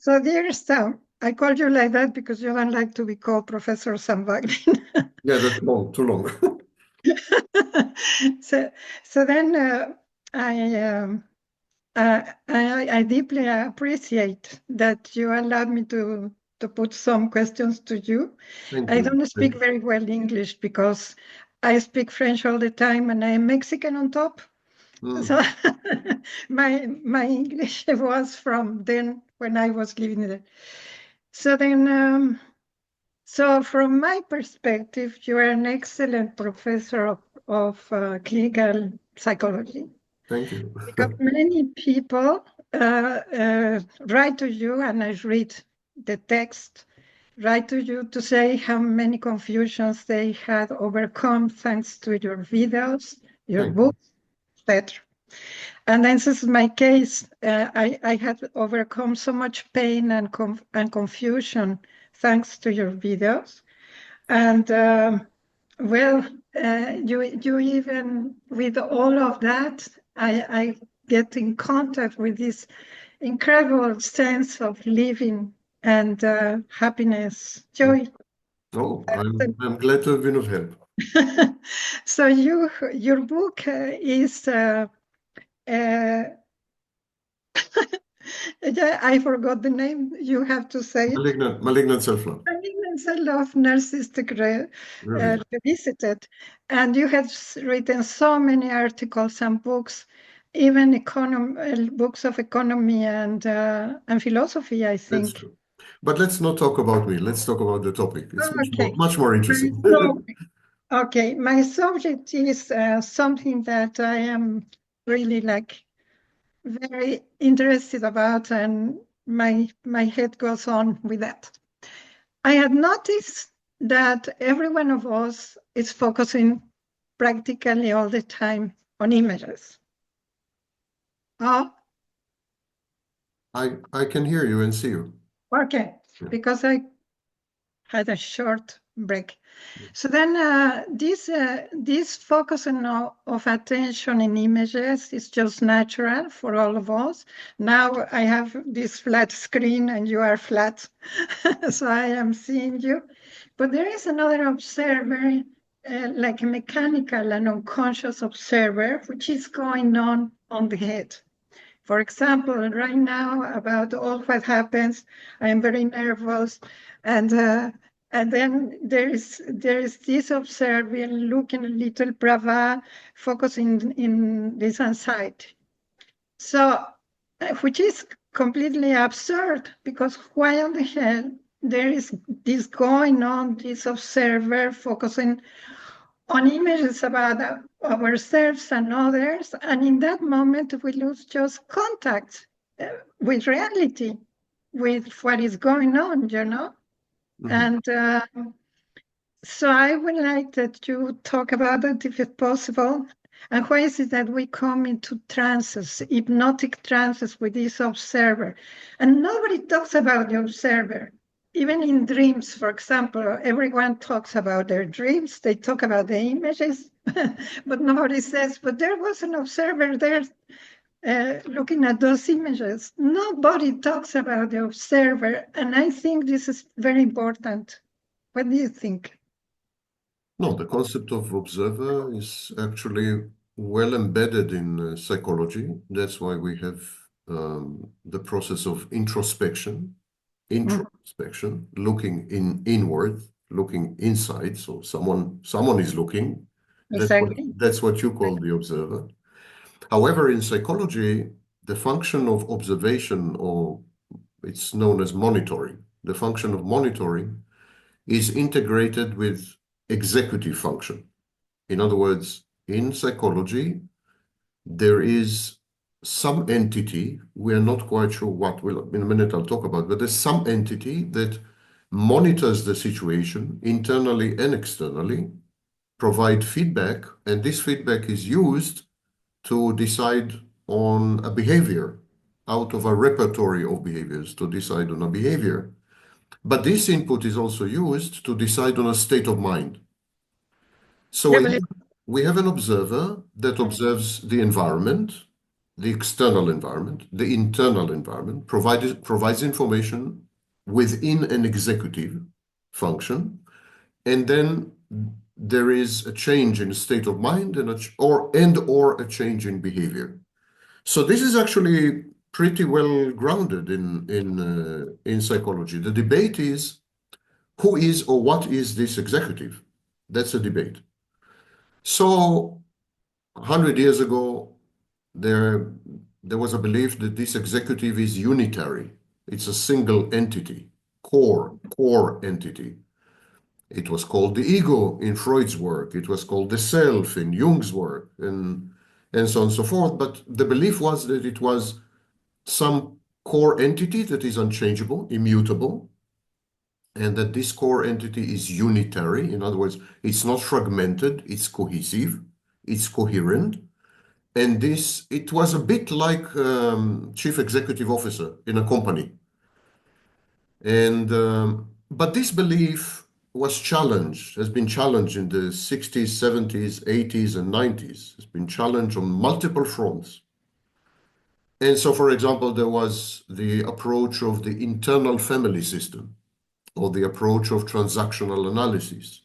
So dear Sam, I called you like that because you don't like to be called Professor Sam Wagner. Yeah, that's long, too long. So, so then I, um, I deeply appreciate that you allowed me to put some questions to you. Thank I you. don't speak very well English because I speak French all the time and I'm Mexican on top. Mm, So my English was from then when I was living there. So then, so from my perspective, you are an excellent professor of clinical psychology thank you. because many people write to you, and I read the text, write to you to say how many confusions they had overcome thanks to your videos, your Thank you. books, etc. And this is my case. I had overcome so much pain and confusion thanks to your videos. And well, you even with all of that, I get in contact with this incredible sense of living and happiness, joy. Oh, I'm glad to have been of help. So your book is uh, yeah, I forgot the name. You have to say it. Malignant self-love. Malignant Self Narcissistic Really. Revisited. And you have written so many articles and books, even books of economy and philosophy, I That's think. true. But let's not talk about me. Let's talk about the topic. It's Okay. much more interesting. Okay, my subject is something that I am really like very interested about, and my head goes on with that. I had noticed that every one of us is focusing practically all the time on images. Oh, I can hear you and see you. okay, Yeah. because I had a short break. So then this focusing of attention in images is just natural for all of us. Now I have this flat screen and you are flat, so I am seeing you. But there is another observer, like a mechanical and unconscious observer, which is going on the head. For example, right now about all what happens, I am very nervous, and uh, and then there is this observer looking a little Prabhã, focusing in this anxiety. So, which is completely absurd because why on the hell there is this going on, this observer focusing on images about ourselves and others, and in that moment we lose just contact with reality, with what is going on, you know? Mhm. And so I would like that you talk about it if it's possible. And why is it that we come into trances, hypnotic trances with this observer? And nobody talks about the observer. Even in dreams, for example, everyone talks about their dreams. They talk about the images, but nobody says, but there was an observer there looking at those images. Nobody talks about the observer. And I think this is very important. What do you think? No, the concept of observer is actually well embedded in psychology. That's why we have the process of introspection, looking inward, looking inside. So someone is looking. Exactly. That's what you call the observer. However, in psychology, the function of observation, or it's known as monitoring, the function of monitoring is integrated with executive function. In other words, in psychology, there is some entity, we are not quite sure what, in a minute I'll talk about, but there's some entity that monitors the situation internally and externally, provide feedback, and this feedback is used to decide on a behavior out of a repertory of behaviors, to decide on a behavior. But this input is also used to decide on a state of mind. So Yeah, but we have an observer that observes the environment, the external environment, the internal environment, provides information within an executive function, and then there is a change in state of mind or a change in behavior. So this is actually pretty well grounded in psychology. The debate is who is or what is this executive? That's a debate. So 100 years ago, there was a belief that this executive is unitary. It's a single entity, core entity. It was called the ego in Freud's work. It was called the self in Jung's work, and so on and so forth. But the belief was that it was some core entity that is unchangeable, immutable, and that this core entity is unitary. In other words, it's not fragmented, it's cohesive, it's coherent. And it was a bit like chief executive officer in a company. But this belief was challenged, has been challenged in the 60s, 70s, 80s, and 90s. It's been challenged on multiple fronts. And so, for example, there was the approach of the internal family system, or the approach of transactional analysis,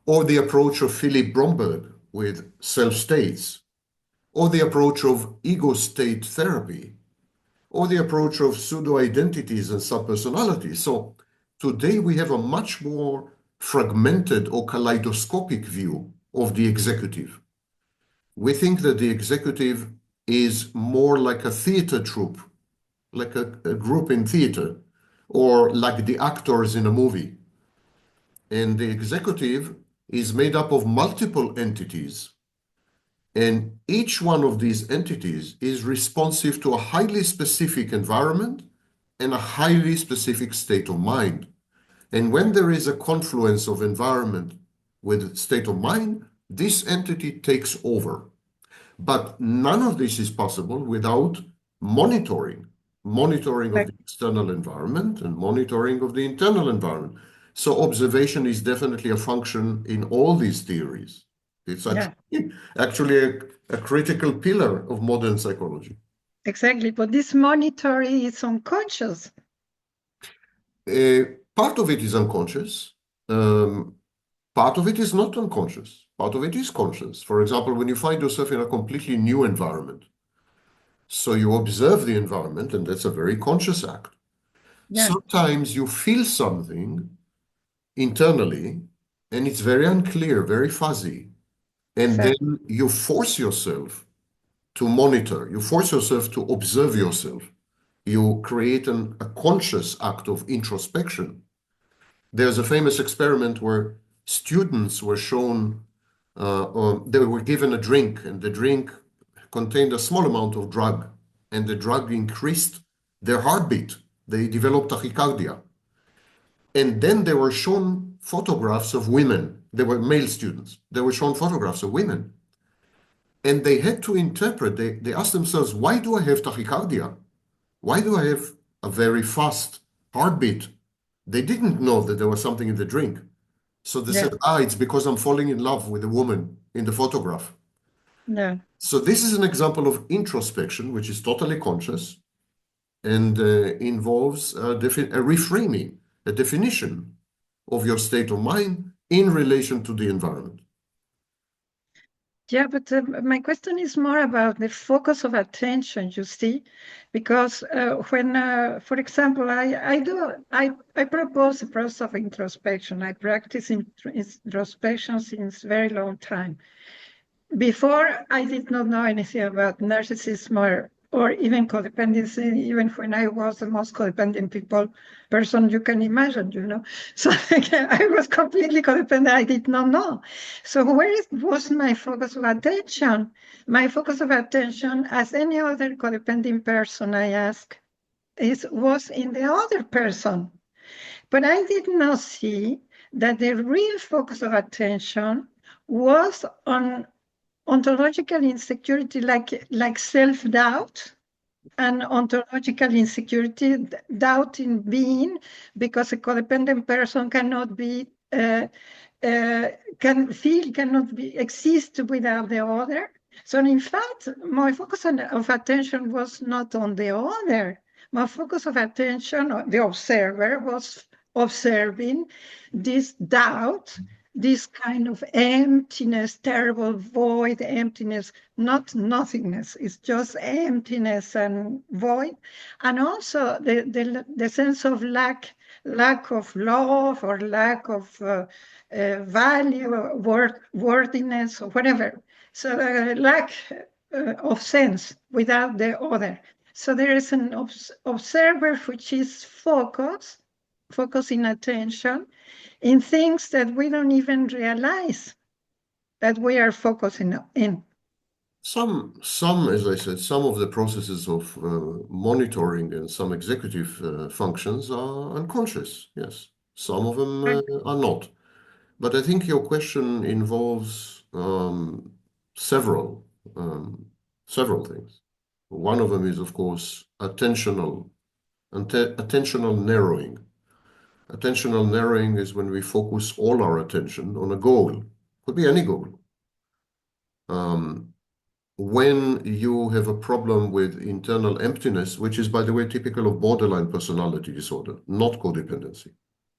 or the approach of Philip Bromberg with self-states, or the approach of ego state therapy, or the approach of pseudo-identities and subpersonalities. So today we have a much more fragmented or kaleidoscopic view of the executive. We think that the executive is more like a theater troupe, like a group in theater, or like the actors in a movie. And the executive is made up of multiple entities. And each one of these entities is responsive to a highly specific environment and a highly specific state of mind. And when there is a confluence of environment with state of mind, this entity takes over. But none of this is possible without monitoring of the external environment and monitoring of the internal environment. So observation is definitely a function in all these theories. It's actually a critical pillar of modern psychology. Exactly, but this monitoring is unconscious. Part of it is unconscious. Part of it is not unconscious. Part of it is conscious. For example, when you find yourself in a completely new environment, so you observe the environment, and that's a very conscious act. Yeah. Sometimes you feel something internally, and it's very unclear, very fuzzy. And then you force yourself to monitor, you force yourself to observe yourself. You create a conscious act of introspection. There's a famous experiment where students were shown, they were given a drink, and the drink contained a small amount of drug, and the drug increased their heartbeat. They developed tachycardia. And then they were shown photographs of women. They were male students. They were shown photographs of women. And they had to interpret, they asked themselves, why do I have tachycardia? Why do I have a very fast heartbeat? They didn't know that there was something in the drink. So they said, it's because I'm falling in love with a woman in the photograph. Yeah. So this is an example of introspection, which is totally conscious and involves a reframing, a definition of your state of mind in relation to the environment. Yeah, but my question is more about the focus of attention, you see, because when, for example, I propose a process of introspection. I practice introspection since a very long time. Before, I did not know anything about narcissism or even codependency, even when I was the most codependent person you can imagine, you know. So I was completely codependent. I did not know. So where was my focus of attention? My focus of attention, as any other codependent person I ask, was in the other person. But I did not see that the real focus of attention was on ontological insecurity, like self-doubt, and ontological insecurity, doubt in being, because a codependent person cannot exist without the other. So in fact, my focus of attention was not on the other. My focus of attention, the observer, was observing this doubt, this kind of emptiness, terrible void, emptiness, not nothingness. It's just emptiness and void. And also the sense of lack of love or lack of value, worthiness, or whatever. So lack of sense without the other. So there is an observer which is focusing attention in things that we don't even realize that we are focusing in. Some, as I said, some of the processes of monitoring and some executive functions are unconscious. Yes, some of them are not. But I think your question involves several things. One of them is, of course, attentional narrowing. Attentional narrowing is when we focus all our attention on a goal. Could be any goal. When you have a problem with internal emptiness, which is, by the way, typical of borderline personality disorder, not codependency.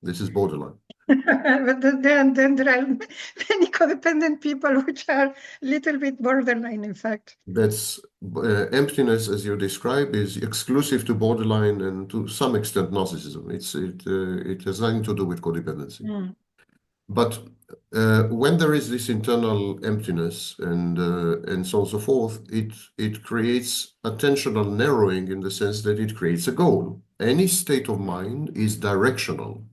This is borderline. But then there are many codependent people which are a little bit borderline, in fact. That's emptiness, as you describe, is exclusive to borderline and to some extent narcissism. It has nothing to do with codependency. Mm. But when there is this internal emptiness and so on and so forth, it creates attentional narrowing in the sense that it creates a goal. Any state of mind is directional.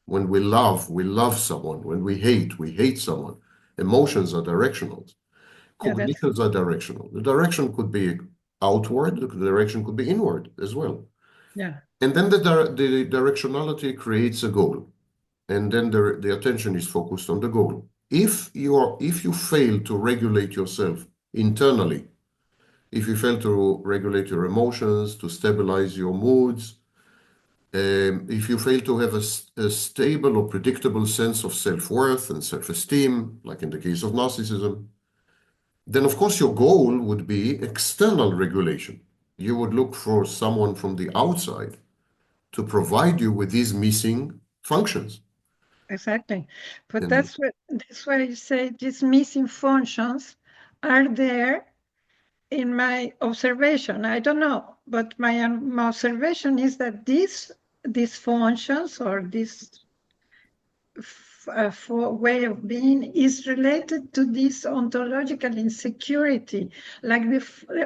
When we love someone. When we hate someone. Emotions are directional. Cognitions are directional. The direction could be outward, the direction could be inward as well. Yeah. And then the directionality creates a goal. And then the attention is focused on the goal. If you fail to regulate yourself internally, if you fail to regulate your emotions, to stabilize your moods, if you fail to have a stable or predictable sense of self-worth and self-esteem, like in the case of narcissism, then of course your goal would be external regulation. You would look for someone from the outside to provide you with these missing functions. Exactly. But that's why you say these missing functions are there in my observation. I don't know, but my observation is that these functions or this way of being is related to this ontological insecurity, like the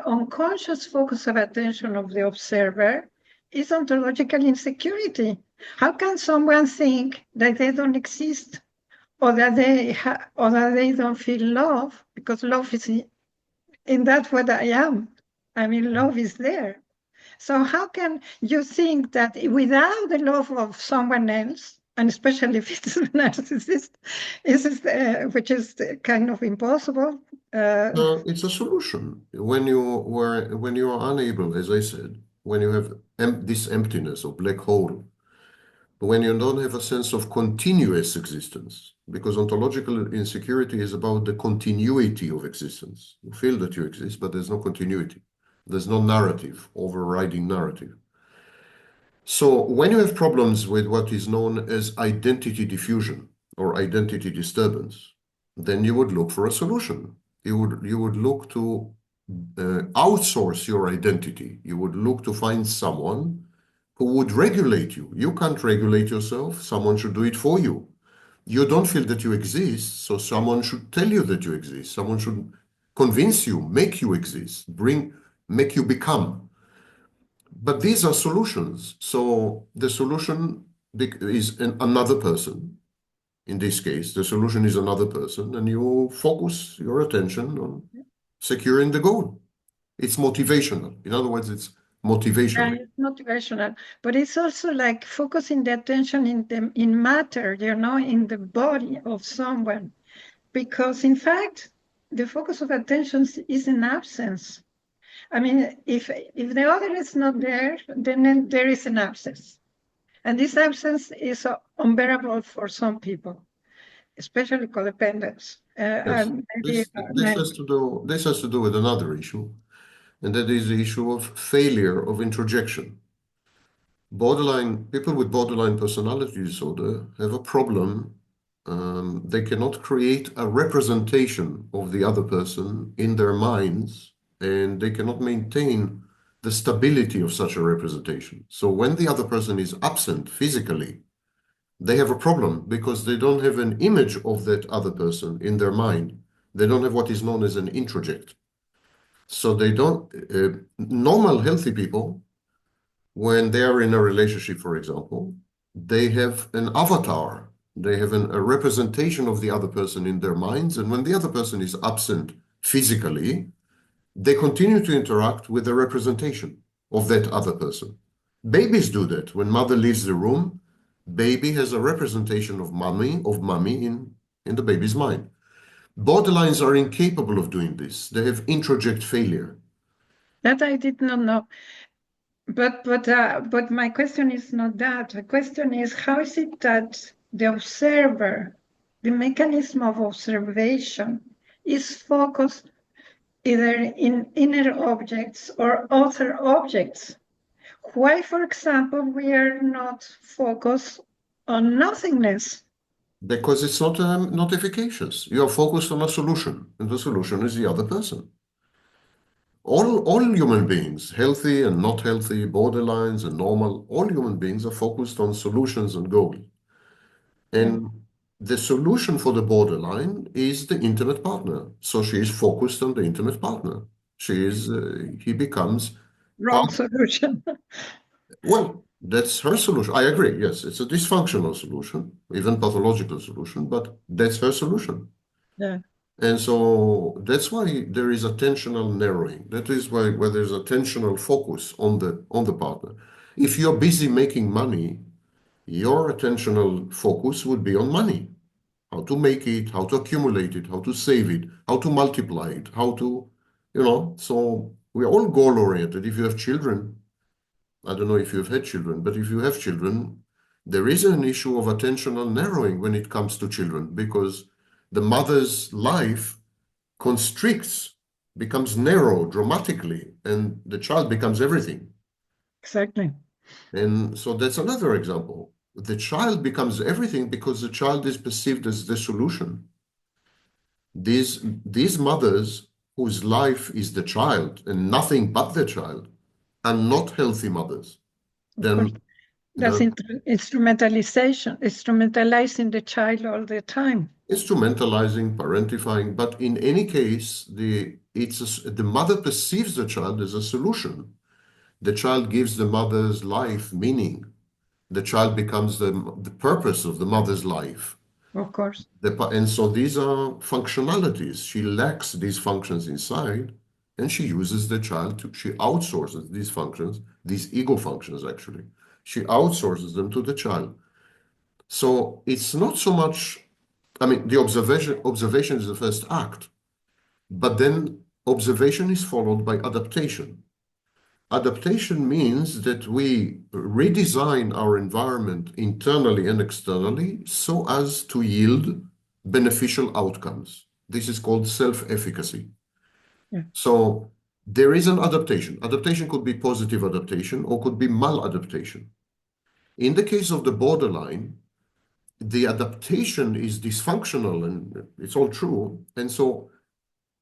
unconscious focus of attention of the observer is ontological insecurity. How can someone think that they don't exist, or that they don't feel love, because love is in that what I am. I mean, love is there. So how can you think that without the love of someone else, and especially if it's a narcissist, which is kind of impossible? It's a solution. When you are unable, as I said, when you have this emptiness or black hole, when you don't have a sense of continuous existence, because ontological insecurity is about the continuity of existence. You feel that you exist, but there's no continuity. There's no narrative, overriding narrative. So when you have problems with what is known as identity diffusion or identity disturbance, then you would look for a solution. You would look to outsource your identity. You would look to find someone who would regulate you. You can't regulate yourself. Someone should do it for you. You don't feel that you exist, so someone should tell you that you exist. Someone should convince you, make you exist, make you become. But these are solutions. So the solution is another person. In this case, the solution is another person, and you focus your attention on securing the goal. It's motivational. In other words, it's motivational. Yeah, it's motivational, but it's also like focusing the attention in matter, in the body of someone, because in fact, the focus of attention is in absence. I mean, if the other is not there, then there is an absence. And this absence is unbearable for some people, especially codependents. Yes. maybe This has to do with another issue, and that is the issue of failure of introjection. People with borderline personality disorder have a problem. They cannot create a representation of the other person in their minds, and they cannot maintain the stability of such a representation. So when the other person is absent physically, they have a problem because they don't have an image of that other person in their mind. They don't have what is known as an introject. So they don't, normal healthy people, when they are in a relationship, for example, they have an avatar. They have a representation of the other person in their minds. And when the other person is absent physically, they continue to interact with the representation of that other person. Babies do that. When mother leaves the room, baby has a representation of mommy in the baby's mind. Borderlines are incapable of doing this. They have introject failure. that I did not know. But my question is not that. The question is, how is it that the observer, the mechanism of observation, is focused either in inner objects or outer objects? Why, for example, we are not focused on nothingness? Because it's not efficacious. You are focused on a solution, and the solution is the other person. All human beings, healthy and not healthy, borderlines and normal, all human beings are focused on solutions and goals. And the solution for the borderline is the intimate partner. So she is focused on the intimate partner. He becomes Wrong solution. well, that's her solution. I agree. Yes, it's a dysfunctional solution, even pathological solution, but that's her solution. Yeah. And so that's why there is attentional narrowing. That is why where there's attentional focus on the partner. If you're busy making money, your attentional focus would be on money. How to make it, how to accumulate it, how to save it, how to multiply it, so we're all goal-oriented. If you have children, I don't know if you've had children, but if you have children, there is an issue of attentional narrowing when it comes to children because the mother's life constricts, becomes narrow dramatically, and the child becomes everything. Exactly. And so that's another example. The child becomes everything because the child is perceived as the solution. These mothers whose life is the child and nothing but the child are not healthy mothers. Then that's instrumentalization, instrumentalizing the child all the time. Instrumentalizing, parentifying, but in any case, the mother perceives the child as a solution. The child gives the mother's life meaning. The child becomes the purpose of the mother's life. Of course. And so these are functionalities. She lacks these functions inside, and she uses the child she outsources these functions, these ego functions actually. She outsources them to the child. So it's not so much, I mean, the observation is the first act, but then observation is followed by adaptation. Adaptation means that we redesign our environment internally and externally so as to yield beneficial outcomes. This is called self-efficacy. Yeah. So there is an adaptation. Adaptation could be positive adaptation or could be maladaptation. In the case of the borderline, the adaptation is dysfunctional, and it's all true. And so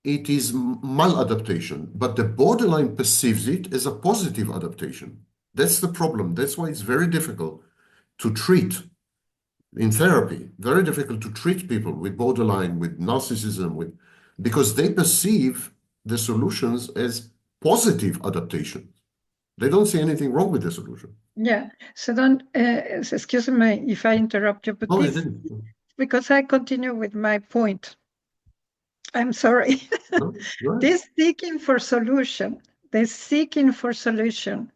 it is maladaptation, but the borderline perceives it as a positive adaptation. That's the problem. That's why it's very difficult to treat in therapy, very difficult to treat people with borderline, with narcissism, because they perceive the solutions as positive adaptation. They don't see anything wrong with the solution. Yeah. So don't, excuse me if I interrupt you, but because I continue with my point. I'm sorry. No, This seeking for solution, the seeking for solution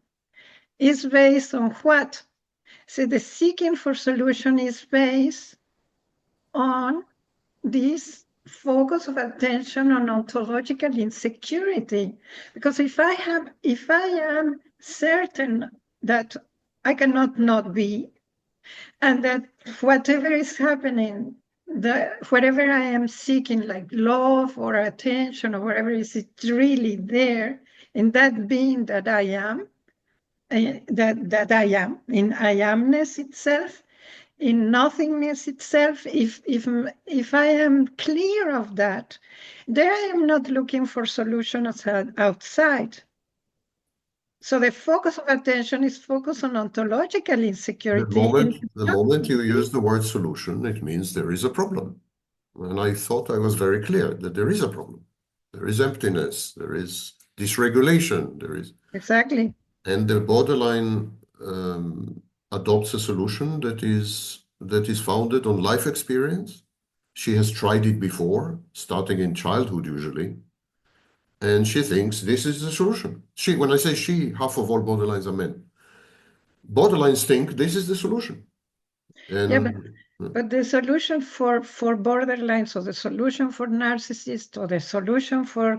is based on what? So the seeking for solution is based on this focus of attention on ontological insecurity. Because if I am certain that I cannot not be, and that whatever is happening whatever I am seeking, like love or attention or whatever, is it really there in that being that I am, that I am, in I amness itself, in nothingness itself? If I am clear of that, then I am not looking for solutions outside. So the focus of attention is focused on ontological insecurity. The moment you use the word solution, it means there is a problem. And I thought I was very clear that there is a problem. There is emptiness, there is dysregulation, there is. Exactly. And the borderline adopts a solution that is founded on life experience. She has tried it before, starting in childhood usually, and she thinks this is the solution. When I say she, half of all borderlines are men. Borderlines think this is the solution. And but the solution for borderlines, or the solution for narcissists, or the solution for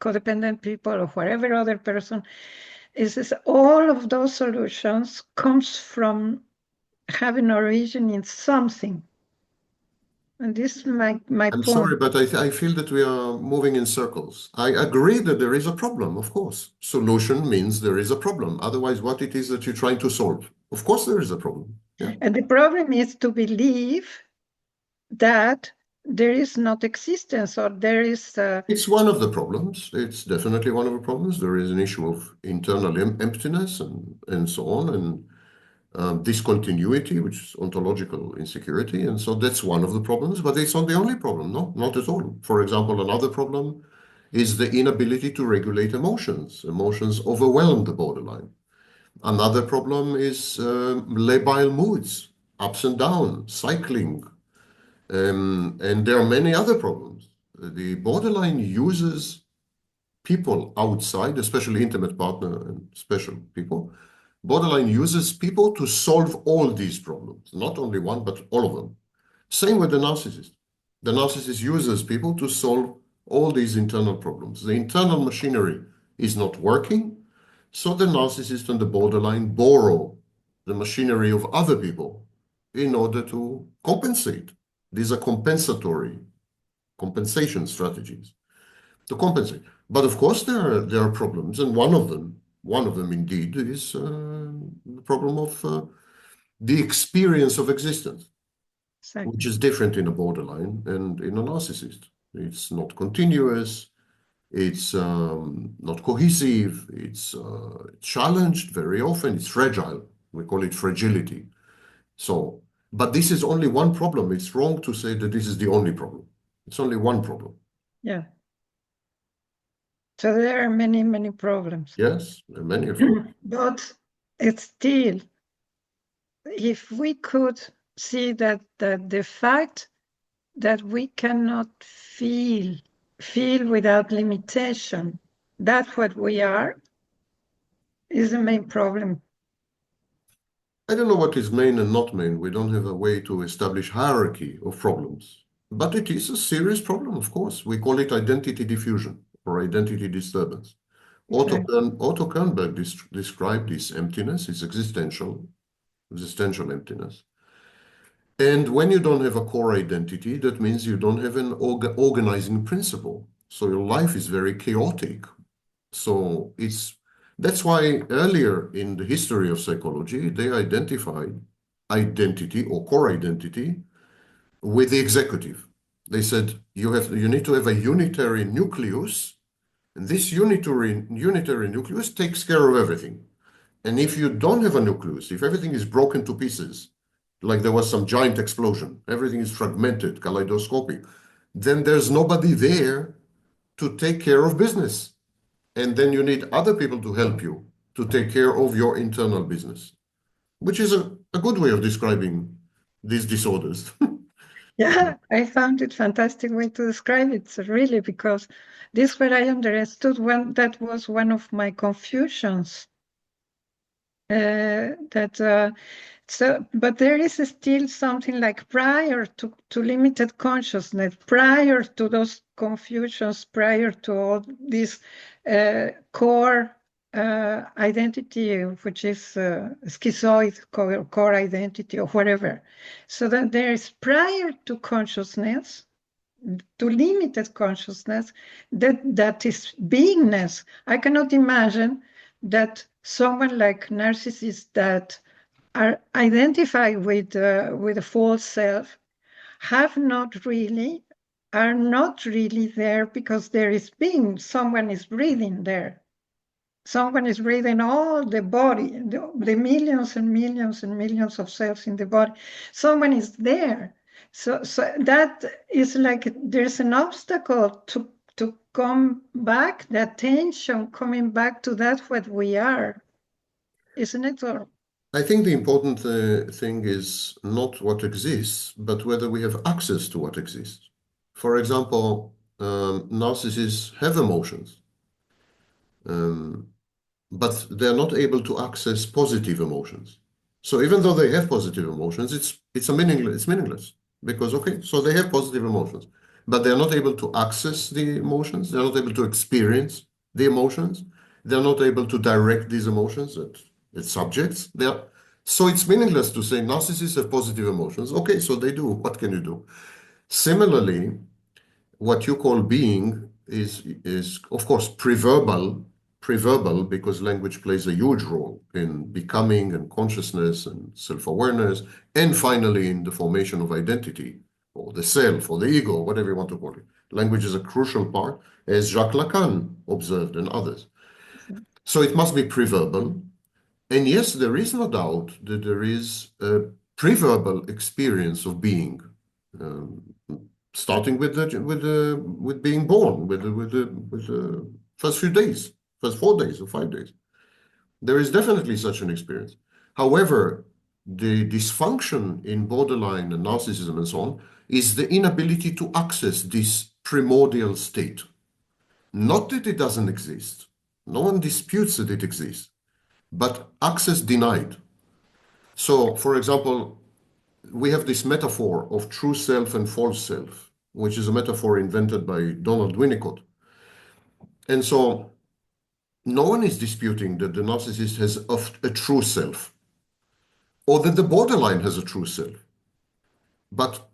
codependent people, or whatever other person, is all of those solutions comes from having origin in something. And this is my I'm point. sorry, but I feel that we are moving in circles. I agree that there is a problem, of course. Solution means there is a problem. Otherwise, what it is that you're trying to solve? Of course, there is a problem. Yeah. And the problem is to believe that there is not existence, or there is. It's one of the problems. It's definitely one of the problems. There is an issue of internal emptiness and so on, and discontinuity, which is ontological insecurity. And so that's one of the problems, but it's not the only problem. No, not at all. For example, another problem is the inability to regulate emotions. Emotions overwhelm the borderline. Another problem is labile moods, ups and downs, cycling. And there are many other problems. The borderline uses people outside, especially intimate partner and special people. Borderline uses people to solve all these problems, not only one, but all of them. Same with the narcissist. The narcissist uses people to solve all these internal problems. The internal machinery is not working, so the narcissist and the borderline borrow the machinery of other people in order to compensate. These are compensation strategies to compensate. But of course, there are problems, and one of them indeed is the problem of the experience of existence, Exactly. which is different in a borderline and in a narcissist. It's not continuous. It's not cohesive. It's challenged very often. It's fragile. We call it fragility. So, but this is only one problem. It's wrong to say that this is the only problem. It's only one problem. Yeah. So there are many, many problems. Yes, there are many of them. But it's still, if we could see that the fact that we cannot feel without limitation, that's what we are, is the main problem. I don't know what is main and not main. We don't have a way to establish hierarchy of problems. But it is a serious problem, of course. We call it identity diffusion or identity disturbance. Okay. Otto Kernberg described this emptiness, this existential emptiness. And when you don't have a core identity, that means you don't have an organizing principle. So your life is very chaotic. So that's why earlier in the history of psychology, they identified identity or core identity with the executive. They said you need to have a unitary nucleus, and this unitary nucleus takes care of everything. And if you don't have a nucleus, if everything is broken to pieces, like there was some giant explosion, everything is fragmented, kaleidoscopic, then there's nobody there to take care of business. And then you need other people to help you to take care of your internal business, which is a good way of describing these disorders. Yeah, I found it fantastic way to describe it, really, because this what I understood when that was one of my confusions. But there is still something like prior to limited consciousness, prior to those confusions, prior to all these core identity, which is schizoid core identity or whatever. So that there is prior to consciousness, to limited consciousness, that is beingness. I cannot imagine that someone like narcissists that are identified with a false self are not really there because there is being, someone is breathing there. Someone is breathing all the body, the millions and millions and millions of cells in the body. Someone is there. So that is like there's an obstacle to come back, the attention coming back to that what we are, isn't it? Or I think the important thing is not what exists, but whether we have access to what exists. For example, narcissists have emotions, but they're not able to access positive emotions. So even though they have positive emotions, it's meaningless because okay, so they have positive emotions, but they're not able to access the emotions. They're not able to experience the emotions. They're not able to direct these emotions at subjects. So it's meaningless to say narcissists have positive emotions. Okay, so they do. What can you do? Similarly, what you call being is of course preverbal because language plays a huge role in becoming and consciousness and self-awareness, and finally in the formation of identity or the self or the ego, whatever you want to call it. Language is a crucial part, as Jacques Lacan observed and others. So it must be preverbal. And yes, there is no doubt that there is a preverbal experience of being, um, starting with being born, with the first few days, first 4 days or 5 days. There is definitely such an experience. However, the dysfunction in borderline and narcissism and so on is the inability to access this primordial state. Not that it doesn't exist. No one disputes that it exists, but access denied. So, for example, we have this metaphor of true self and false self, which is a metaphor invented by Donald Winnicott. And so no one is disputing that the narcissist has a true self or that the borderline has a true self. But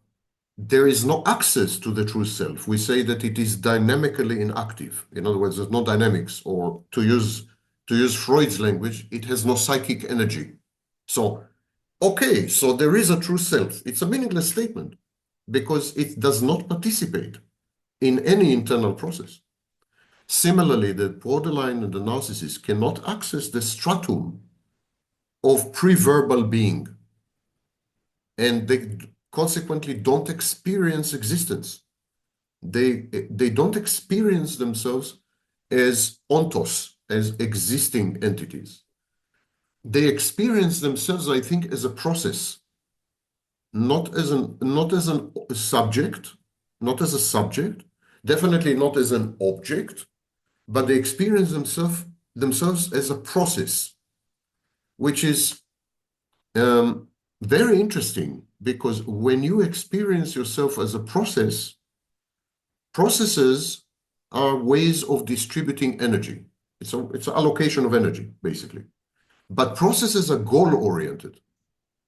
there is no access to the true self. We say that it is dynamically inactive. In other words, there's no dynamics, or to use Freud's language, it has no psychic energy. So, okay, so there is a true self. It's a meaningless statement because it does not participate in any internal process. Similarly, the borderline and the narcissist cannot access the stratum of pre-verbal being, and they consequently don't experience existence. They don't experience themselves as ontos, as existing entities. They experience themselves, I think, as a process, not as a subject, definitely not as an object, but they experience themselves as a process, which is very interesting because when you experience yourself as a process, processes are ways of distributing energy. It's an allocation of energy, basically. But processes are goal-oriented.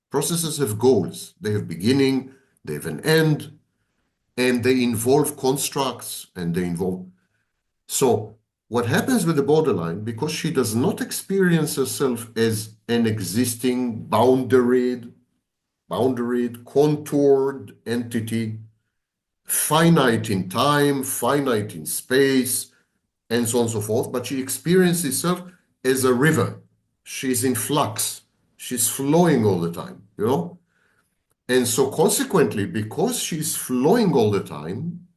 Processes have goals. They have beginning, they have an end, and they involve constructs, and they involve... So what happens with the borderline, because she does not experience herself as an existing, boundaried, contoured entity, finite in time, finite in space, and so on and so forth, but she experiences herself as a river. She's in flux. She's flowing all the time, you know? And so consequently, because she's flowing all the time,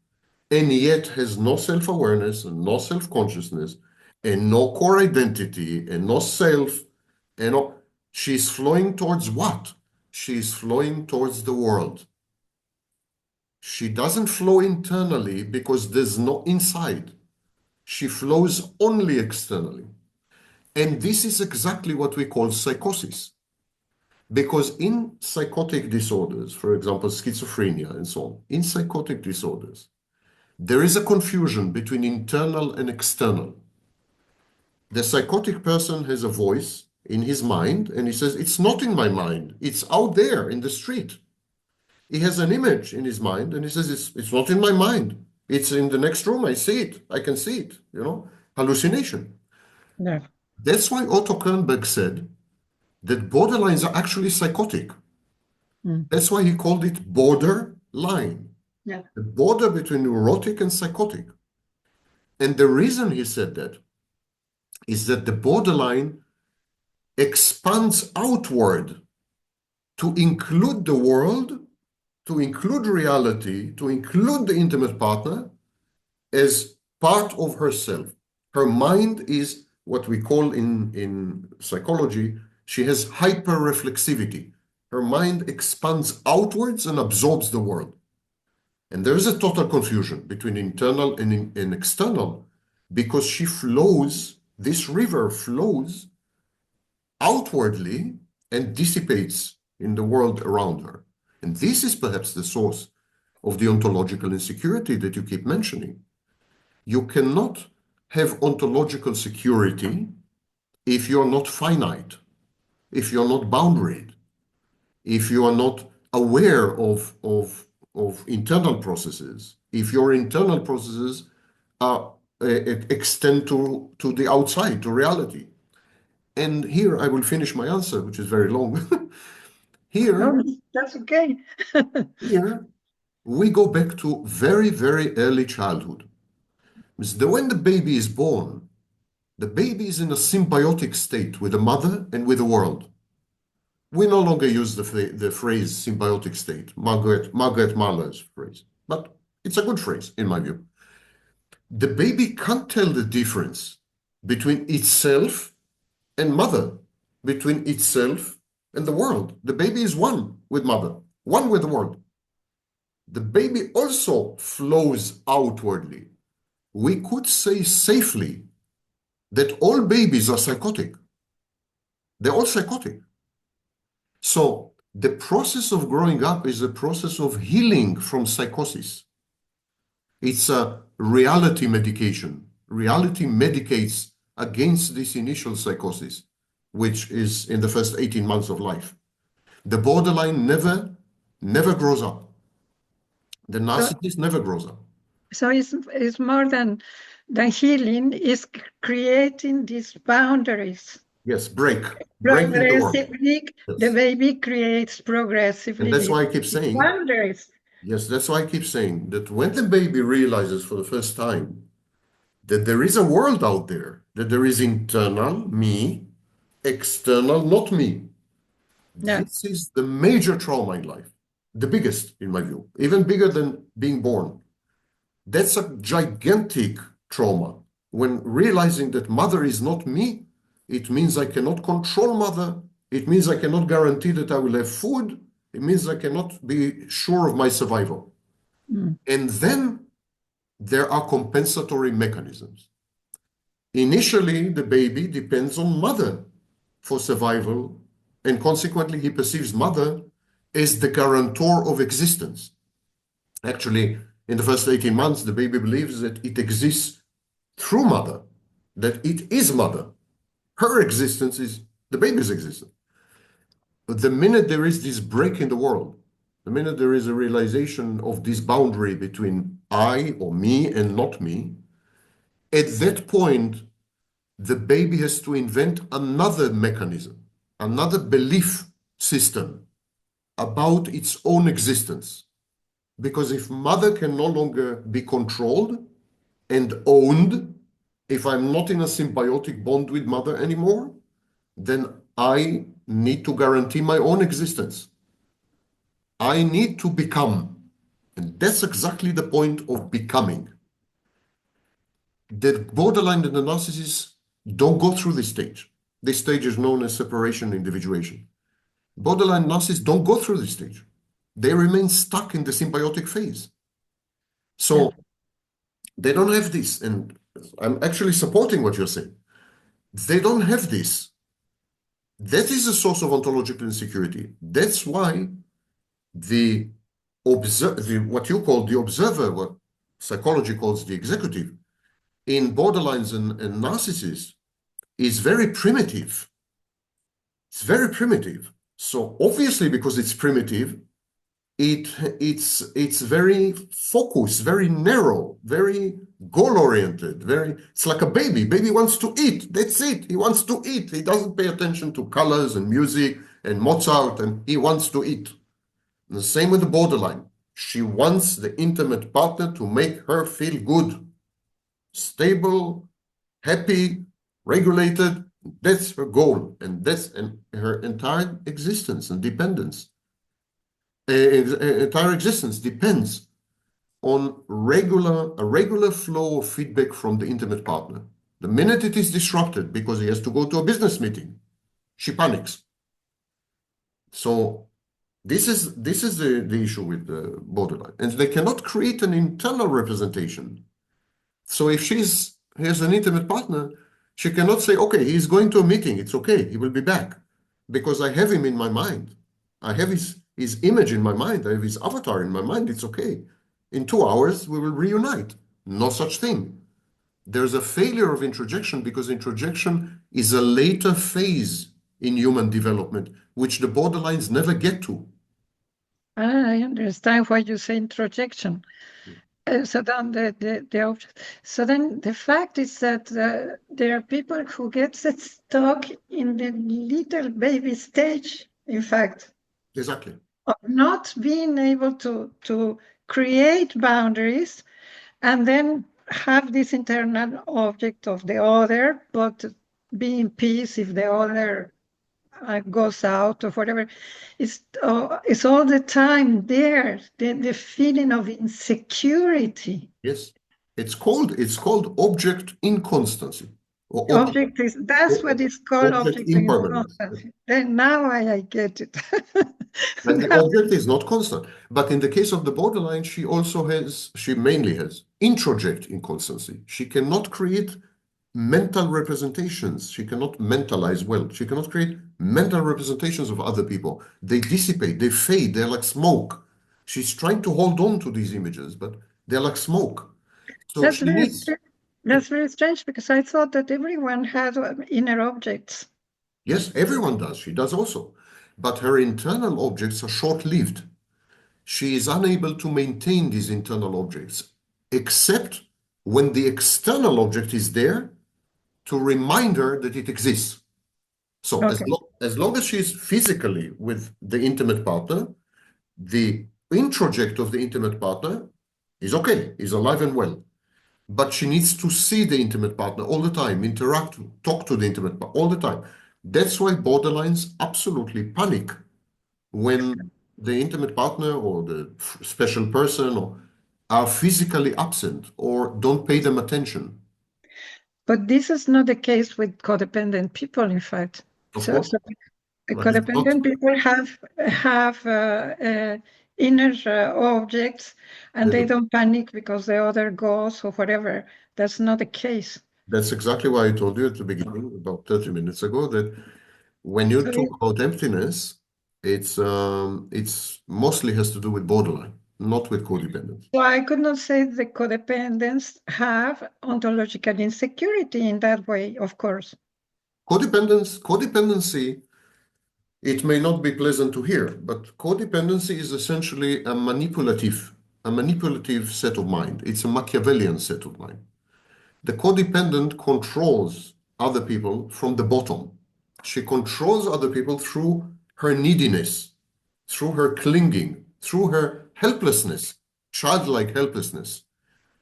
and yet has no self-awareness and no self-consciousness and no core identity and no self, and no, she's flowing towards what? She's flowing towards the world. She doesn't flow internally because there's no inside. She flows only externally. And this is exactly what we call psychosis. Because in psychotic disorders, for example, schizophrenia and so on, in psychotic disorders, there is a confusion between internal and external. The psychotic person has a voice in his mind, and he says, it's not in my mind. It's out there in the street. He has an image in his mind, and he says, it's not in my mind. It's in the next room. I see it. I can see it, hallucination. Yeah. That's why Otto Kernberg said that borderlines are actually psychotic. Mm. That's why he called it borderline. Yeah. The border between neurotic and psychotic. And the reason he said that is that the borderline expands outward to include the world, to include reality, to include the intimate partner as part of herself. Her mind is what we call in psychology, she has hyperreflexivity. Her mind expands outwards and absorbs the world. And there is a total confusion between internal and external because she flows, this river flows outwardly and dissipates in the world around her. And this is perhaps the source of the ontological insecurity that you keep mentioning. You cannot have ontological security if you're not finite, if you're not boundaried, if you are not aware of internal processes, if your internal processes are extend to the outside, to reality. And here I will finish my answer, which is very long. Here, No, that's okay. here we go back to very, very early childhood. When the baby is born, the baby is in a symbiotic state with the mother and with the world. We no longer use the phrase symbiotic state, Margaret Mahler's phrase, but it's a good phrase in my view. The baby can't tell the difference between itself and mother, between itself and the world. The baby is one with mother, one with the world. The baby also flows outwardly. We could say safely that all babies are psychotic. They're all psychotic. So the process of growing up is a process of healing from psychosis. It's a reality medication. Reality medicates against this initial psychosis, which is in the first 18 months of life. The borderline never grows up. The narcissist never grows up. So it's more than healing, is creating these boundaries. Yes, breaking the world. Progressively, the baby creates progressively. And that's why I keep saying, boundaries. yes, that's why I keep saying that when the baby realizes for the first time that there is a world out there, that there is internal, me, external, not me. Yeah. This is the major trauma in life, the biggest in my view, even bigger than being born. That's a gigantic trauma. When realizing that mother is not me, it means I cannot control mother. It means I cannot guarantee that I will have food. It means I cannot be sure of my survival. Mm. And then there are compensatory mechanisms. Initially, the baby depends on mother for survival, and consequently, he perceives mother as the guarantor of existence. Actually, in the first 18 months, the baby believes that it exists through mother, that it is mother. Her existence is the baby's existence. But the minute there is this break in the world, the minute there is a realization of this boundary between I or me and not me, at that point, the baby has to invent another mechanism, another belief system about its own existence. Because if mother can no longer be controlled and owned, if I'm not in a symbiotic bond with mother anymore, then I need to guarantee my own existence. I need to become. And that's exactly the point of becoming. The borderline and the narcissists don't go through this stage. This stage is known as separation individuation. Borderline narcissists don't go through this stage. They remain stuck in the symbiotic phase. So they don't have this. And I'm actually supporting what you're saying. They don't have this. That is a source of ontological insecurity. That's why what you call the observer, what psychology calls the executive, in borderlines and narcissists, is very primitive. It's very primitive. So obviously, because it's primitive, it's very focused, very narrow, very goal-oriented, it's like a baby. Baby wants to eat. That's it. He wants to eat. He doesn't pay attention to colors and music and Mozart, and he wants to eat. And the same with the borderline. She wants the intimate partner to make her feel good, stable, happy, regulated. That's her goal, and that's her entire existence and dependence. Entire existence depends on a regular flow of feedback from the intimate partner. The minute it is disrupted because he has to go to a business meeting, she panics. So this is the issue with the borderline, and they cannot create an internal representation. So if she has an intimate partner, she cannot say, okay, he's going to a meeting, it's okay, he will be back, because I have him in my mind. I have his image in my mind, I have his avatar in my mind, it's okay. In 2 hours, we will reunite. No such thing. There's a failure of introjection because introjection is a later phase in human development, which the borderlines never get to. I understand why you say introjection. So then the object. So then the fact is that there are people who get stuck in the little baby stage, in fact. Exactly. Of not being able to create boundaries and then have this internal object of the other, but be in peace if the other goes out or whatever. It's all the time there, the feeling of insecurity. Yes. It's called object inconstancy. Or That's what it's called, object object impermanence. inconstancy. Then now I get it. And the object is not constant. But in the case of the borderline, she mainly has introject inconstancy. She cannot create mental representations. She cannot mentalize well. She cannot create mental representations of other people. They dissipate, they fade, they're like smoke. She's trying to hold on to these images, but they're like smoke. So That's she very needs. That's very strange because I thought that everyone had inner objects. Yes, everyone does. She does also. But her internal objects are short-lived. She is unable to maintain these internal objects, except when the external object is there to remind her that it exists. So Okay. as long as she is physically with the intimate partner, the introject of the intimate partner is okay, is alive and well. But she needs to see the intimate partner all the time, interact, talk to the intimate partner all the time. That's why borderlines absolutely panic when the intimate partner or the special person are physically absent or don't pay them attention. But this is not the case with codependent people, in fact. Of course. Codependent people have inner objects, and they don't panic because the other goes or whatever. That's not the case. That's exactly why I told you at the beginning, about 30 minutes ago, that when you talk about emptiness, it's mostly has to do with borderline, not with codependence. So I could not say the codependents have ontological insecurity in that way, of course. Codependency, it may not be pleasant to hear, but codependency is essentially a manipulative set of mind. It's a Machiavellian set of mind. The codependent controls other people from the bottom. She controls other people through her neediness, through her clinging, through her helplessness, childlike helplessness.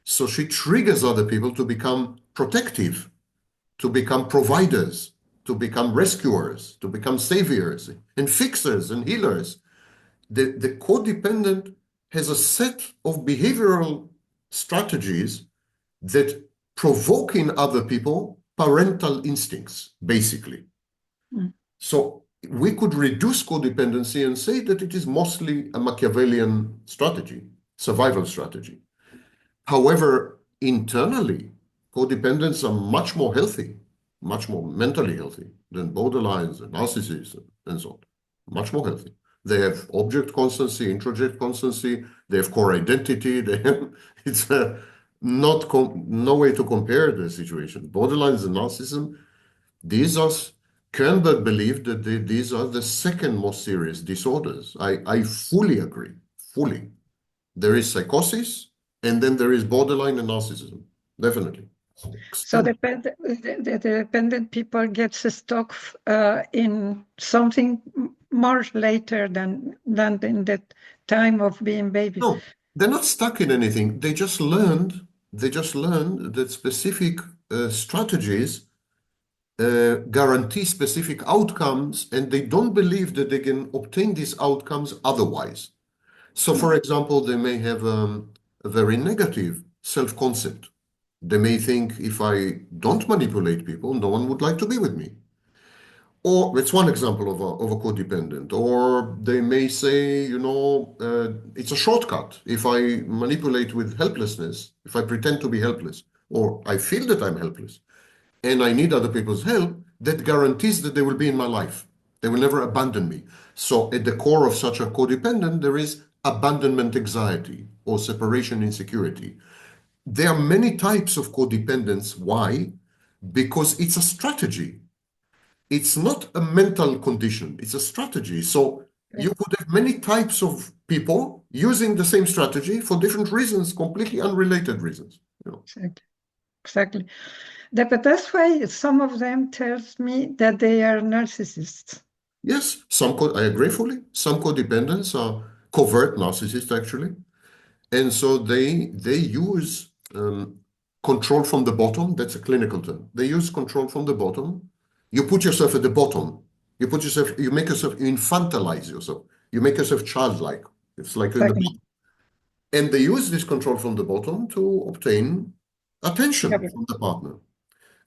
So she triggers other people to become protective, to become providers, to become rescuers, to become saviors and fixers and healers. The codependent has a set of behavioral strategies that provoke in other people parental instincts, basically. So we could reduce codependency and say that it is mostly a Machiavellian strategy, survival strategy. However, internally, codependents are much more healthy, much more mentally healthy than borderlines and narcissists and so on. Much more healthy. They have object constancy, introject constancy, they have core identity, it's no way to compare the situations. Borderlines and narcissism, These are, Kernberg believed that these are the second most serious disorders. I fully agree, fully. There is psychosis, and then there is borderline and narcissism, definitely. So the dependent people get stuck in something more later than in the time of being babies. No, they're not stuck in anything. They just learned that specific strategies guarantee specific outcomes, and they don't believe that they can obtain these outcomes otherwise. So, for example, they may have a very negative self-concept. They may think, if I don't manipulate people, no one would like to be with me. Or it's one example of a codependent. Or they may say, it's a shortcut. If I manipulate with helplessness, if I pretend to be helpless, or I feel that I'm helpless, and I need other people's help, that guarantees that they will be in my life. They will never abandon me. So at the core of such a codependent, there is abandonment anxiety or separation insecurity. There are many types of codependence. Why? Because it's a strategy. It's not a mental condition, it's a strategy. So you could have many types of people using the same strategy for different reasons, completely unrelated reasons. Exactly. But that's why some of them tells me that they are narcissists. Yes, I agree fully. Some codependents are covert narcissists, actually. And so they use control from the bottom. That's a clinical term. They use control from the bottom. You put yourself at the bottom. You infantilize yourself. You make yourself childlike. It's like in the Exactly. bottom. And they use this control from the bottom to obtain attention Yeah. from the partner.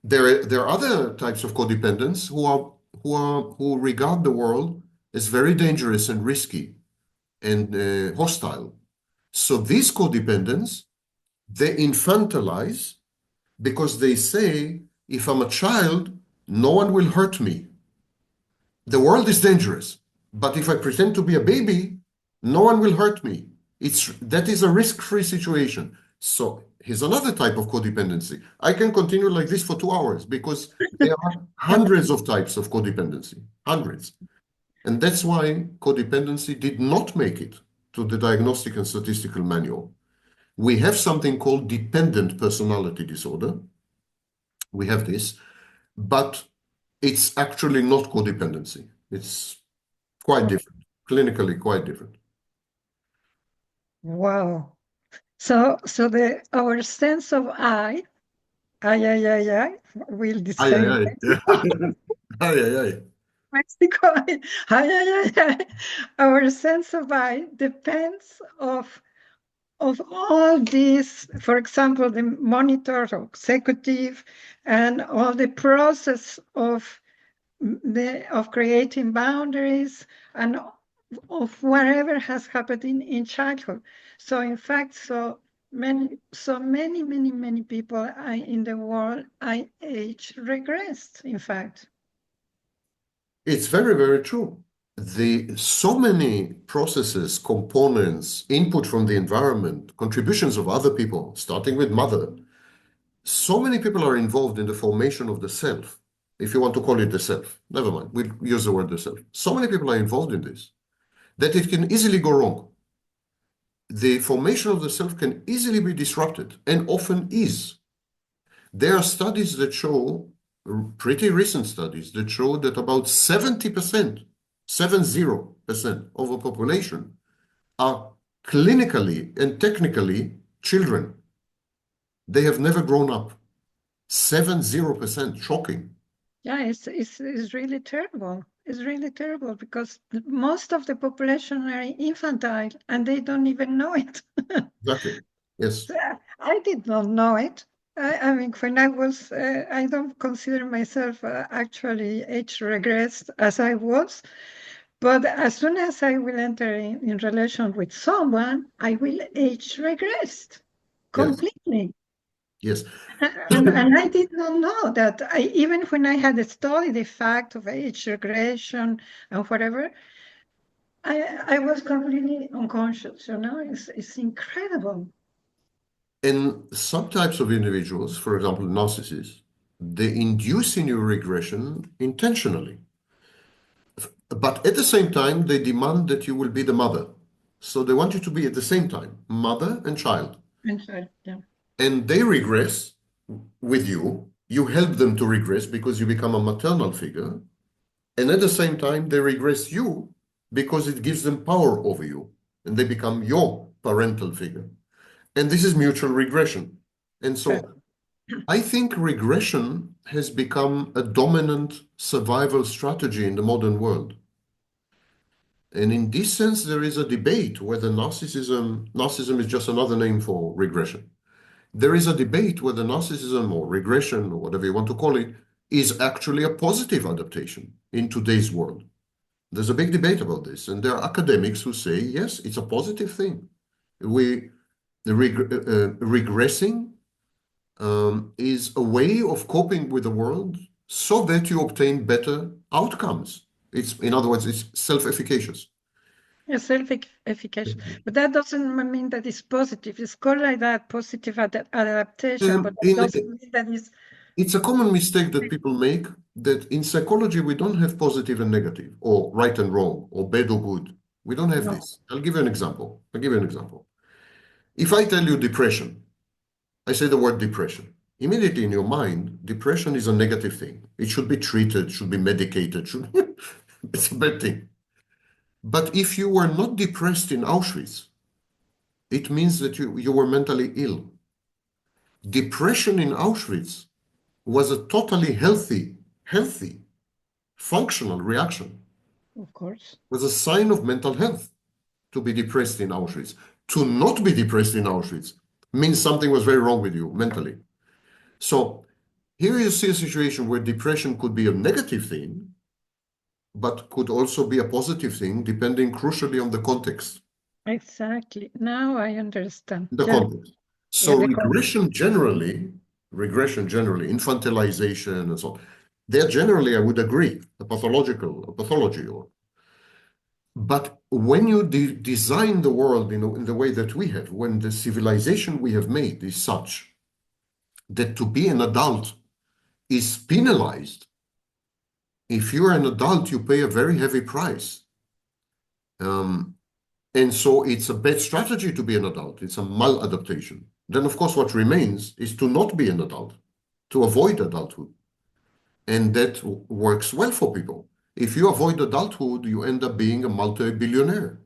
There are other types of codependents who regard the world as very dangerous and risky and hostile. So these codependents, they infantilize because they say, if I'm a child, no one will hurt me. The world is dangerous, but if I pretend to be a baby, no one will hurt me. That is a risk-free situation. So here's another type of codependency. I can continue like this for 2 hours because there are hundreds of types of codependency, hundreds. And that's why codependency did not make it to the Diagnostic and Statistical Manual. We have something called dependent personality disorder. We have this, but it's actually not codependency. It's quite different, clinically quite different. Wow. So our sense of I will the Ay, ay, same. ay. Ay, ay, ay. Mexico, our sense of I depends of all these, for example, the monitor or executive and all the process of creating boundaries and of whatever has happened in childhood. So in fact, many people in the world age regressed, in fact. It's very, very true. So many processes, components, input from the environment, contributions of other people, starting with mother. So many people are involved in the formation of the self, if you want to call it the self. Never mind, we use the word the self. So many people are involved in this that it can easily go wrong. The formation of the self can easily be disrupted and often is. There are studies that show, pretty recent studies, that show that about 70%, 70% of a population are clinically and technically children. They have never grown up. 70%, shocking. Yeah, it's really terrible. It's really terrible because most of the population are infantile and they don't even know it. Exactly. Yes. I did not know it. I mean, when I was, I don't consider myself actually age regressed as I was, but as soon as I will enter in relation with someone, I will age regressed Yes. completely. Yes. And I did not know that. Even when I had studied the fact of age regression and whatever, I was completely unconscious. It's incredible. In some types of individuals, for example, narcissists, they induce in you regression intentionally. But at the same time, they demand that you will be the mother. So they want you to be at the same time, mother and child. Yeah. And they regress with you. You help them to regress because you become a maternal figure. And at the same time, they regress you because it gives them power over you. And they become your parental figure. And this is mutual regression. And Correct. so I think regression has become a dominant survival strategy in the modern world. And in this sense, there is a debate whether narcissism is just another name for regression. There is a debate whether narcissism or regression or whatever you want to call it is actually a positive adaptation in today's world. There's a big debate about this, and there are academics who say, yes, it's a positive thing. Regressing is a way of coping with the world so that you obtain better outcomes. In other words, it's self-efficacious. Yeah, self-efficacious. But that doesn't mean that it's positive. It's called like that, positive adaptation, but that doesn't mean that It's a common mistake that people make that in psychology we don't have positive and negative, or right and wrong, or bad or good. We don't have this. I'll give you an example. If I tell you depression, I say the word depression. Immediately in your mind, depression is a negative thing. It should be treated, should be medicated, it's a bad thing. But if you were not depressed in Auschwitz, it means that you were mentally ill. Depression in Auschwitz was a totally healthy, functional reaction. of course. It was a sign of mental health to be depressed in Auschwitz. To not be depressed in Auschwitz means something was very wrong with you mentally. So here you see a situation where depression could be a negative thing, but could also be a positive thing, depending crucially on the context. Exactly. Now I understand. The Yeah. context. So Yeah, the regression generally, infantilization and so on, they're generally, I would agree, a pathology. But when you design the world in the way that we have, when the civilization we have made is such that to be an adult is penalized, if you're an adult, you pay a very heavy price. And so it's a bad strategy to be an adult. It's a maladaptation. Then, of course, what remains is to not be an adult, to avoid adulthood. And that works well for people. If you avoid adulthood, you end up being a multi-billionaire.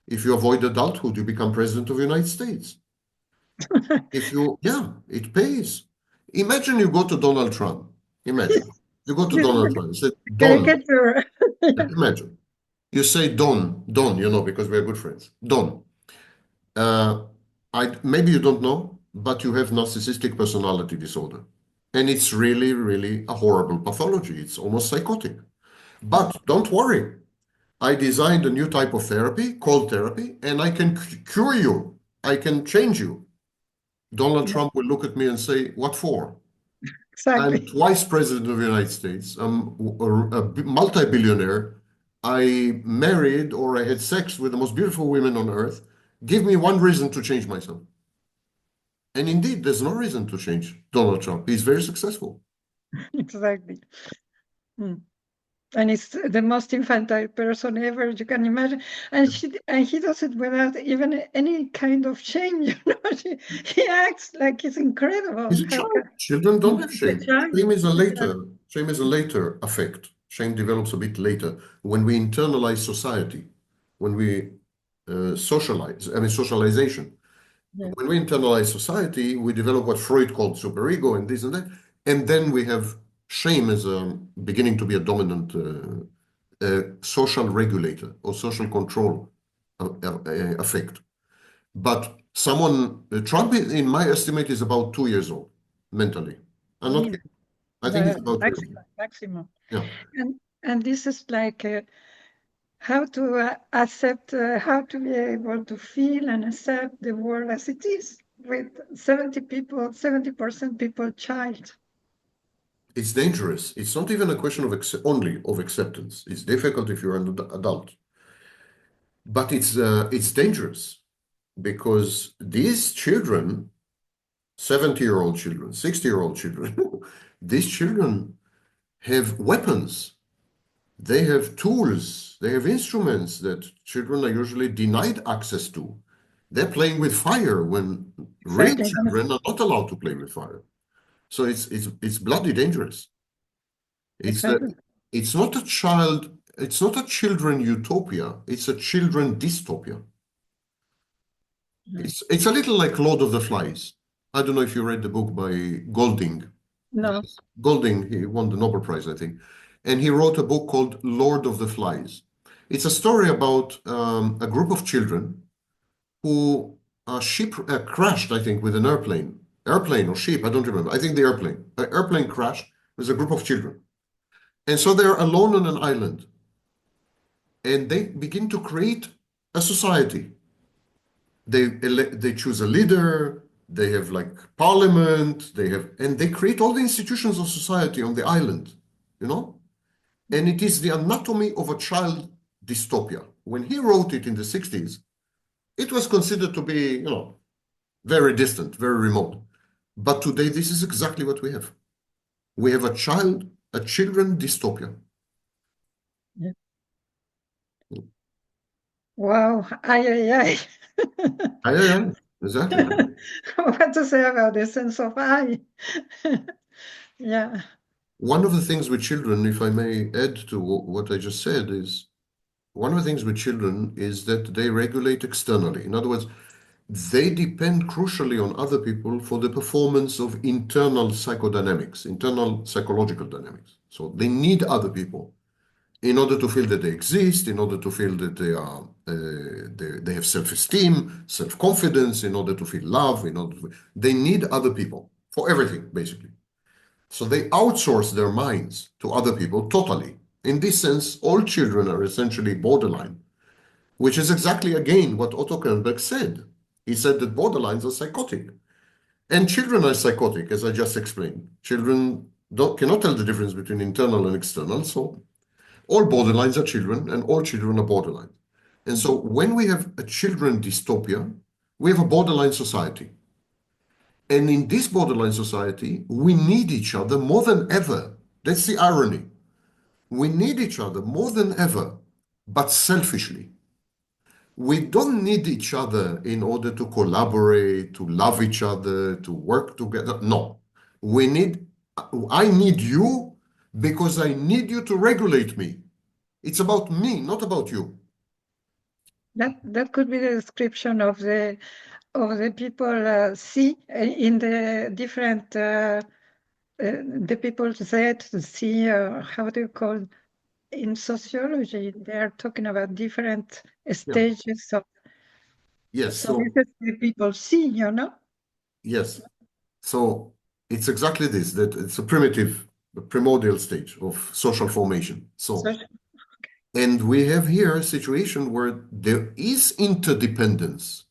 If you avoid adulthood, you become president of the United States. It pays. Imagine you go to Donald Trump. Imagine you go to This is Donald a Trump. You say, Don, caricature. imagine. You say, Don, because we're good friends. Don, maybe you don't know, but you have narcissistic personality disorder. And it's really, really a horrible pathology. It's almost psychotic. But don't worry. I designed a new type of therapy called therapy, and I can cure you. I can change you. Donald Trump will look at me and say, what for? I'm Exactly. twice president of the United States. I'm a multi-billionaire. I married or I had sex with the most beautiful women on earth. Give me one reason to change myself. And indeed, there's no reason to change Donald Trump. He's very successful. Exactly. Mm. And it's the most infantile person ever you can imagine. And he does it without even any kind of shame. He acts like it's incredible. He's a child. Children don't have He's a shame. child. Shame is a later effect. Shame develops a bit later when we internalize society, when we socialization. Yeah. When we internalize society, we develop what Freud called superego and this and that. And then we have shame as beginning to be a dominant social regulator or social control effect. But Trump, in my estimate, is about 2 years old mentally. I'm not kidding. I think he's about 2 years old. Maximum. Yeah. And this is like how to accept, how to be able to feel and accept the world as it is, with 70% people child. It's dangerous. It's not even a question of only of acceptance. It's difficult if you're an adult. But it's dangerous because these children, 70-year-old children, 60-year-old children, These children have weapons, they have tools, they have instruments that children are usually denied access to. They're playing with fire when real Exactly. children are not allowed to play with fire. So it's bloody dangerous. It's that Exactly. it's not a children utopia, it's a children dystopia. It's a little like Lord of the Flies. I don't know if you read the book by Golding. No. Golding, he won the Nobel Prize, I think. And he wrote a book called Lord of the Flies. It's a story about a group of children who ship crashed, I think, with an airplane or ship, I don't remember. I think the airplane. An airplane crashed with a group of children. And so they're alone on an island. And they begin to create a society. They choose a leader, they have like parliament, and they create all the institutions of society on the island, you know? And it is the anatomy of a child dystopia. When he wrote it in the 60s, it was considered to be, very distant, very remote. But today, this is exactly what we have. We have a children dystopia. Yeah. Wow. Ay. Yeah, exactly. What to say about the sense of I? Yeah. One of the things with children, if I may add to what I just said, is one of the things with children is that they regulate externally. In other words, they depend crucially on other people for the performance of internal psychodynamics, internal psychological dynamics. So they need other people in order to feel that they exist, in order to feel that they have self-esteem, self-confidence, in order to feel love, they need other people for everything, basically. So they outsource their minds to other people totally. In this sense, all children are essentially borderline, which is exactly, again, what Otto Kernberg said. He said that borderlines are psychotic. And children are psychotic, as I just explained. Children cannot tell the difference between internal and external, so all borderlines are children, and all children are borderline. And so when we have a children dystopia, we have a borderline society. And in this borderline society, we need each other more than ever. That's the irony. We need each other more than ever, but selfishly. We don't need each other in order to collaborate, to love each other, to work together. No. I need you because I need you to regulate me. It's about me, not about you. That could be the description of the people C in the different the people Z, the C, how do you call in sociology? They are talking about different stages of. Yes. So this is the people C, Yes. So it's exactly this, that it's a primordial stage of social formation. And we have here a situation where there is interdependence,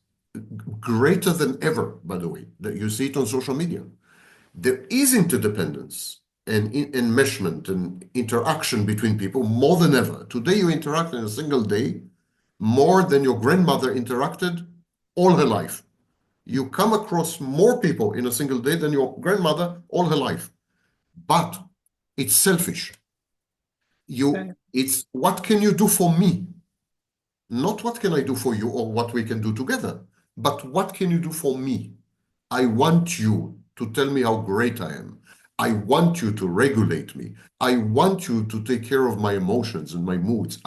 greater than ever, by the way, that you see it on social media. There is interdependence and enmeshment and interaction between people more than ever. Today, you interact in a single day more than your grandmother interacted all her life. You come across more people in a single day than your grandmother all her life. But it's selfish. It's what can you do for me? Not what can I do for you or what we can do together, but what can you do for me? I want you to tell me how great I am. I want you to regulate me. I want you to take care of my emotions and my moods.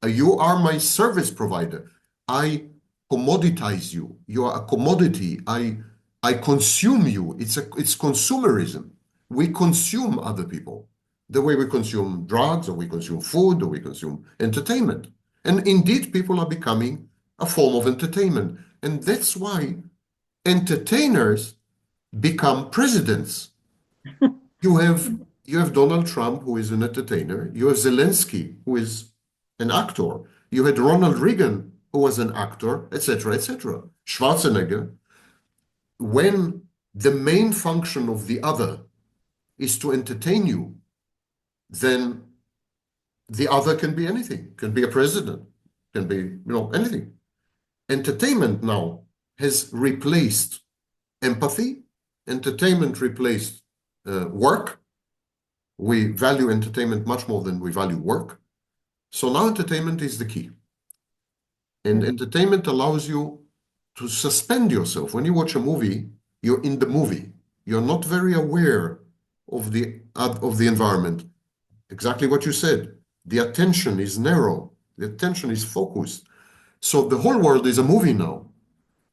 You are my service provider. I commoditize you. You are a commodity. I consume you. It's consumerism. We consume other people the way we consume drugs, or we consume food, or we consume entertainment. And indeed, people are becoming a form of entertainment. And that's why entertainers become presidents. You have Donald Trump, who is an entertainer. You have Zelensky, who is an actor. You had Ronald Reagan, who was an actor, etc., etc. Schwarzenegger. When the main function of the other is to entertain you, then the other can be anything. Can be a president, can be, anything. Entertainment now has replaced empathy. Entertainment replaced work. We value entertainment much more than we value work. So now entertainment is the key. And entertainment allows you to suspend yourself. When you watch a movie, you're in the movie. You're not very aware of the environment. Exactly what you said. The attention is narrow. The attention is focused. So the whole world is a movie now.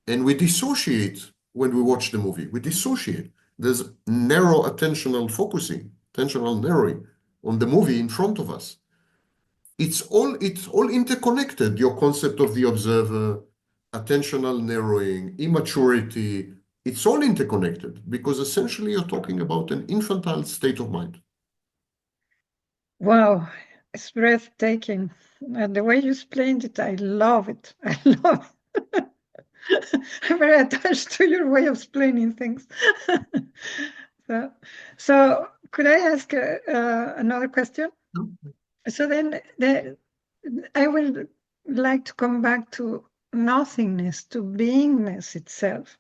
And we dissociate when we watch the movie. We dissociate. There's narrow attentional focusing, attentional narrowing on the movie in front of us. It's all interconnected. Your concept of the observer, attentional narrowing, immaturity, it's all interconnected because essentially you're talking about an infantile state of mind. Wow, it's breathtaking. And the way you explained it, I love it. I love it. I'm very attached to your way of explaining things. So could I ask another question? So then I would like to come back to nothingness, to beingness itself.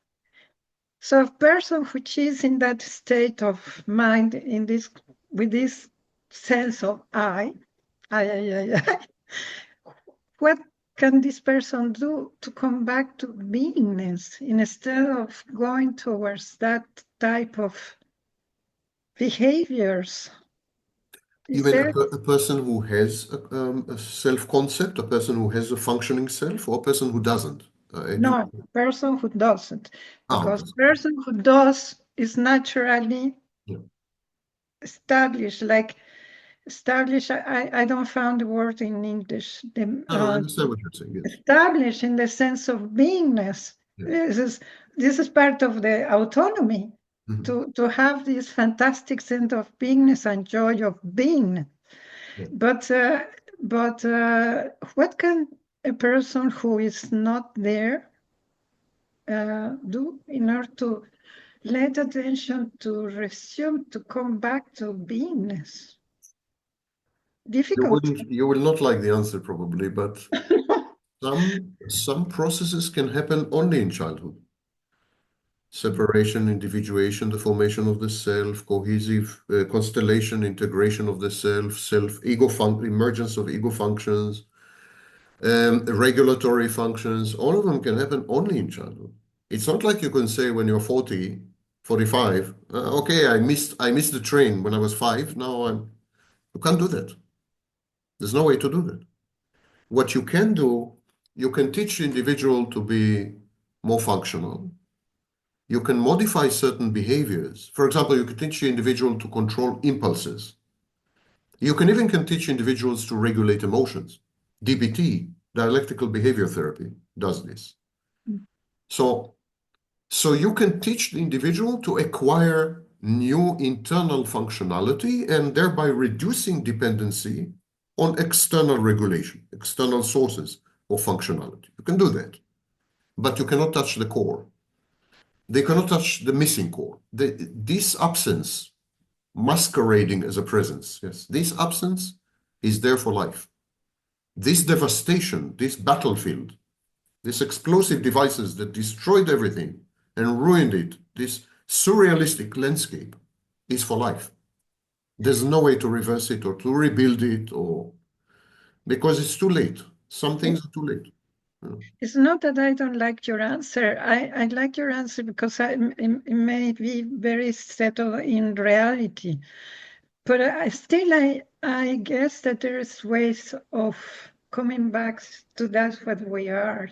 So a person which is in that state of mind, with this sense of I, what can this person do to come back to beingness instead of going towards that type of behaviors? You Is mean there a person who has a self-concept, a person who has a functioning self, or a person who doesn't? no person who doesn't? Because Doesn't. person who does is naturally Yeah. established, like established. I don't find the word in English. I understand what you're saying, yes. Established in the sense of beingness. Yeah. This is part of the autonomy. Mhm. To have this fantastic sense of beingness and joy of being. Yeah. But what can a person who is not there do in order to let attention to resume, to come back to beingness? Difficult. You will not like the answer probably, but some processes can happen only in childhood. Separation, individuation, the formation of the self, cohesive constellation, integration of the self, emergence of ego functions, regulatory functions, all of them can happen only in childhood. It's not like you can say when you're 40, 45, okay, I missed the train when I was 5, you can't do that. There's no way to do that. What you can do, you can teach the individual to be more functional. You can modify certain behaviors. For example, you can teach the individual to control impulses. You can even teach individuals to regulate emotions. DBT, dialectical behavior therapy, does this. So you can teach the individual to acquire new internal functionality and thereby reducing dependency on external regulation, external sources of functionality. You can do that, but you cannot touch the core. They cannot touch the missing core. This absence masquerading as a presence, yes, this absence is there for life. This devastation, this battlefield, these explosive devices that destroyed everything and ruined it, this surrealistic landscape is for life. There's no way to reverse it or to rebuild it, or because it's too late. Some things are too late. It's not that I don't like your answer. I like your answer because it may be very settled in reality. But I guess that there's ways of coming back to that's what we are,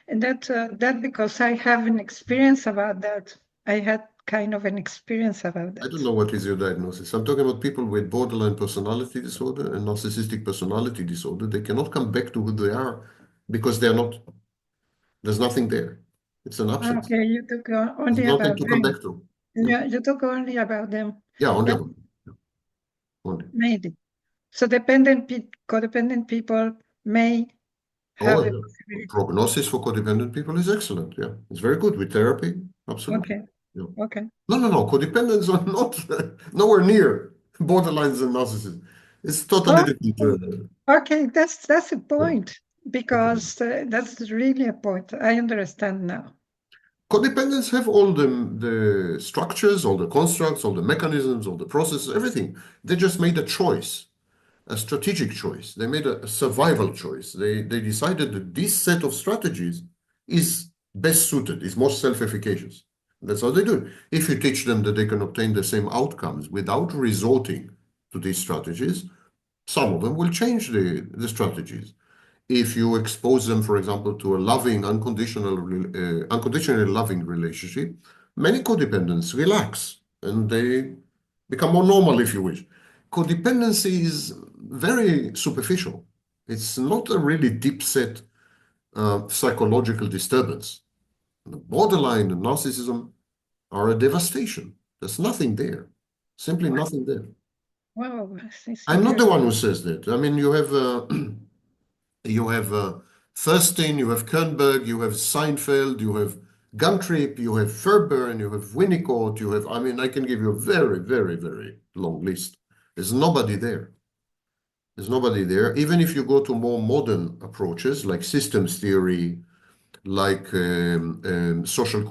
And that because I have an experience about that. I had kind of an experience about I that. don't know what is your diagnosis. I'm talking about people with borderline personality disorder and narcissistic personality disorder. They cannot come back to who they are because they're not, there's nothing there. It's an absence. Okay, you talk There's only nothing about to come them. back to. Yeah, you talk only about them. Yeah, only Yeah, about it. Yeah, only. maybe. So codependent people may have Oh, the yeah. possibility. Prognosis for codependent people is excellent. Yeah, it's very good with therapy. Absolutely. Okay, Yeah. okay. No. Codependents are not nowhere near borderlines and narcissists. It's totally Oh, different. okay, that's a Yeah. point because that's really a point. I understand now. Codependents have all the structures, all the constructs, all the mechanisms, all the processes, everything. They just made a choice, a strategic choice. They made a survival choice. They decided that this set of strategies is best suited, is more self-efficacious. That's how they do it. If you teach them that they can obtain the same outcomes without resorting to these strategies, some of them will change the strategies. If you expose them, for example, to a loving, unconditionally loving relationship, many codependents relax and they become more normal, if you wish. Codependency is very superficial. It's not a really deep set psychological disturbance. The borderline and narcissism are a devastation. There's nothing there, simply nothing there. Wow, this I'm not the interesting. one who says that. I mean, you have you have Thurston, you have Kernberg, you have Seinfeld, you have Guntrip, you have Fairbairn, you have Winnicott, you have, I mean, I can give you a very, very, very long list. There's nobody there. There's nobody there. Even if you go to more modern approaches like systems theory, like social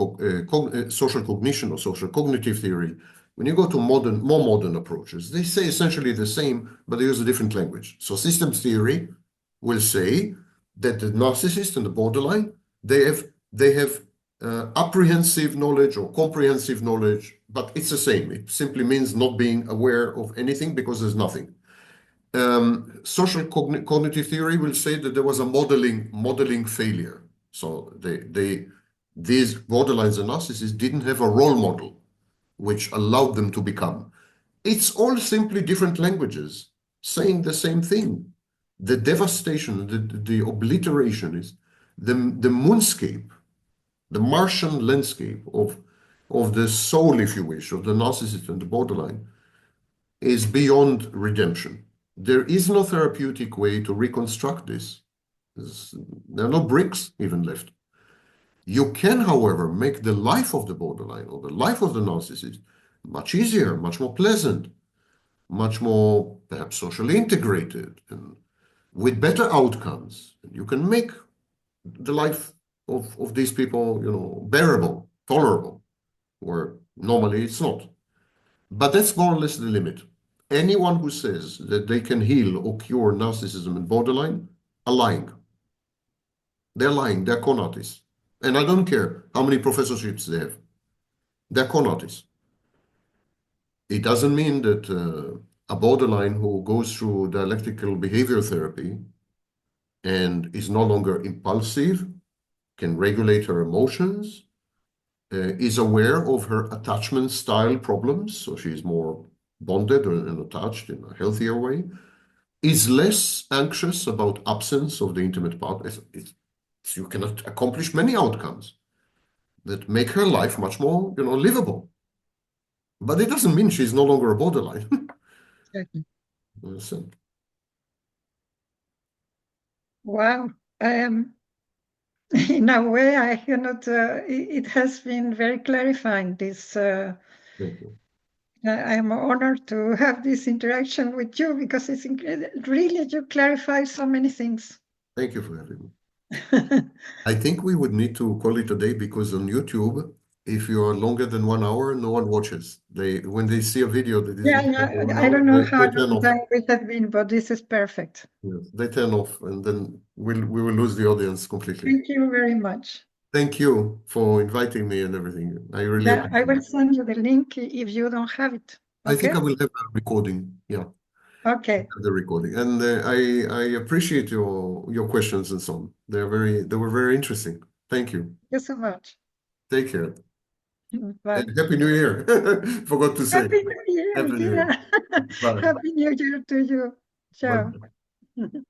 cognition or social cognitive theory, when you go to more modern approaches, they say essentially the same, but they use a different language. So systems theory will say that the narcissist and the borderline, they have apprehensive knowledge or comprehensive knowledge, but it's the same. It simply means not being aware of anything because there's nothing. Social cognitive theory will say that there was a modeling failure. So these borderlines and narcissists didn't have a role model which allowed them to become. It's all simply different languages saying the same thing. The devastation, the obliteration is the moonscape, the Martian landscape of the soul, if you wish, of the narcissist and the borderline is beyond redemption. There is no therapeutic way to reconstruct this. There are no bricks even left. You can, however, make the life of the borderline or the life of the narcissist much easier, much more pleasant, much more perhaps socially integrated, and with better outcomes. You can make the life of these people, you know, bearable, tolerable, where normally it's not. But that's more or less the limit. Anyone who says that they can heal or cure narcissism and borderline are lying. They're lying. They're con artists. And I don't care how many professorships they have. They're con artists. It doesn't mean that a borderline who goes through dialectical behavior therapy and is no longer impulsive, can regulate her emotions, is aware of her attachment style problems, so she's more bonded and attached in a healthier way, is less anxious about absence of the intimate part. You cannot accomplish many outcomes that make her life much more, you know, livable. But it doesn't mean she's no longer a borderline. Exactly. So, Wow. In a way, I cannot, it has been very clarifying, this. thank you. I am honored to have this interaction with you because it's really, you clarify so many things. Thank you for having me. I think we would need to call it a day because on YouTube, if you are longer than 1 hour, no one watches. When they see a video that is Yeah, longer than 1 I hour, don't know how they turn long off. time we have been, but this is perfect. Yes, they turn off, and then we will lose the audience completely. Thank you very much. Thank you for inviting me and everything. I really Yeah, I appreciate will it. send you the link if you don't have it. I think Okay? I will have a recording. Yeah, Okay. the recording, and I appreciate your questions and so on. They were very interesting. Thank you. Thank you so much. Take care. Bye. And Happy New Year. Forgot to say. Happy New Year. Happy New Year. Yeah. Bye. Happy New Year to you. Ciao. Bye.